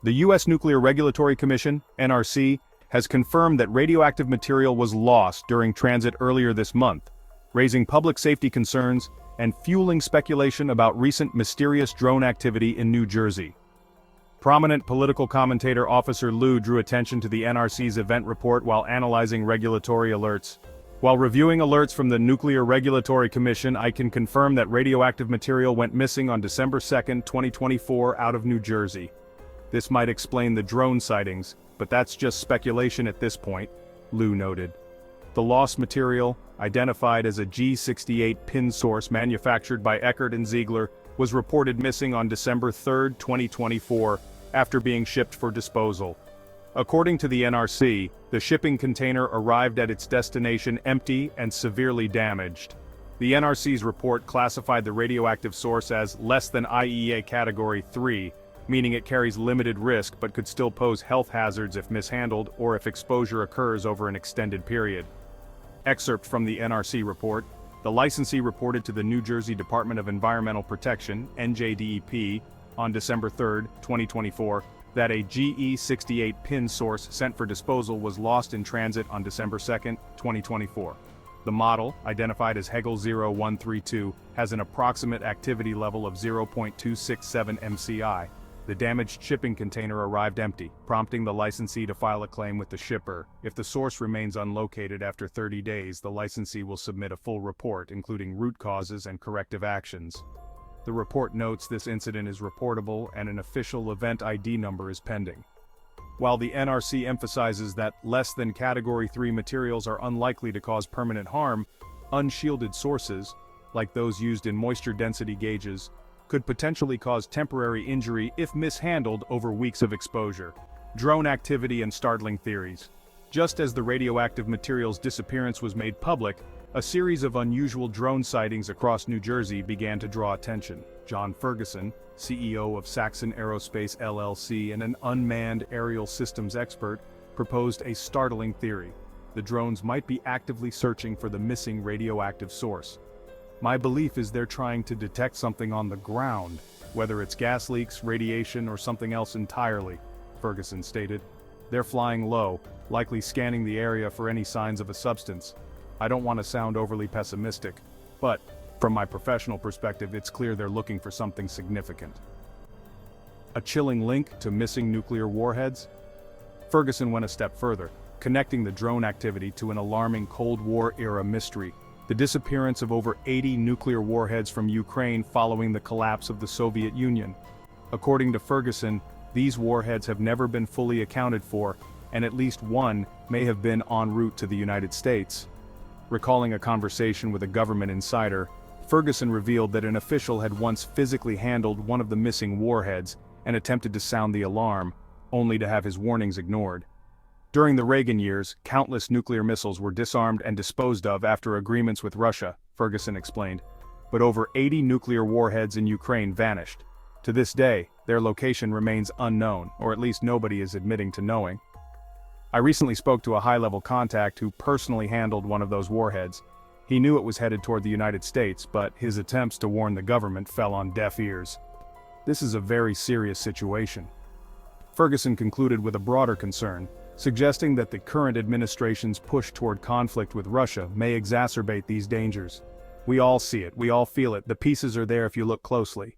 The U.S. Nuclear Regulatory Commission, NRC, has confirmed that radioactive material was lost during transit earlier this month, raising public safety concerns and fueling speculation about recent mysterious drone activity in New Jersey. Prominent political commentator Officer Lew drew attention to the NRC's event report while analyzing regulatory alerts. While reviewing alerts from the Nuclear Regulatory Commission, I can confirm that radioactive material went missing on December 2, 2024 out of New Jersey. This might explain the drone sightings, but that's just speculation at this point, Lew noted. The lost material, identified as a G68 pin source manufactured by Eckert Ziegler, was reported missing on December 3, 2024, after being shipped for disposal. According to the NRC, the shipping container arrived at its destination empty and severely damaged. The NRC's report classified the radioactive source as less than IEA Category 3, meaning it carries limited risk but could still pose health hazards if mishandled or if exposure occurs over an extended period. Excerpt from the NRC report: the licensee reported to the New Jersey Department of Environmental Protection, NJDEP, on December 3, 2024, that a GE68 pin source sent for disposal was lost in transit on December 2, 2024. The model, identified as Hegel 0132, has an approximate activity level of 0.267 MCI. The damaged shipping container arrived empty, prompting the licensee to file a claim with the shipper. If the source remains unlocated after 30 days, the licensee will submit a full report, including root causes and corrective actions. The report notes this incident is reportable and an official event ID number is pending. While the NRC emphasizes that less than Category 3 materials are unlikely to cause permanent harm, unshielded sources, like those used in moisture density gauges, could potentially cause temporary injury if mishandled over weeks of exposure. Drone activity and startling theories. Just as the radioactive material's disappearance was made public, a series of unusual drone sightings across New Jersey began to draw attention. John Ferguson, CEO of Saxon Aerospace LLC and an unmanned aerial systems expert, proposed a startling theory. The drones might be actively searching for the missing radioactive source. My belief is they're trying to detect something on the ground, whether it's gas leaks, radiation, or something else entirely, Ferguson stated. They're flying low, likely scanning the area for any signs of a substance. I don't want to sound overly pessimistic, but from my professional perspective, it's clear they're looking for something significant. A chilling link to missing nuclear warheads? Ferguson went a step further, connecting the drone activity to an alarming Cold War-era mystery: the disappearance of over 80 nuclear warheads from Ukraine following the collapse of the Soviet Union. According to Ferguson, these warheads have never been fully accounted for, and at least one may have been en route to the United States. Recalling a conversation with a government insider, Ferguson revealed that an official had once physically handled one of the missing warheads and attempted to sound the alarm, only to have his warnings ignored. During the Reagan years, countless nuclear missiles were disarmed and disposed of after agreements with Russia, Ferguson explained. But over 80 nuclear warheads in Ukraine vanished. To this day, their location remains unknown, or at least nobody is admitting to knowing. I recently spoke to a high-level contact who personally handled one of those warheads. He knew it was headed toward the United States, but his attempts to warn the government fell on deaf ears. This is a very serious situation. Ferguson concluded with a broader concern, suggesting that the current administration's push toward conflict with Russia may exacerbate these dangers. We all see it, we all feel it, the pieces are there if you look closely.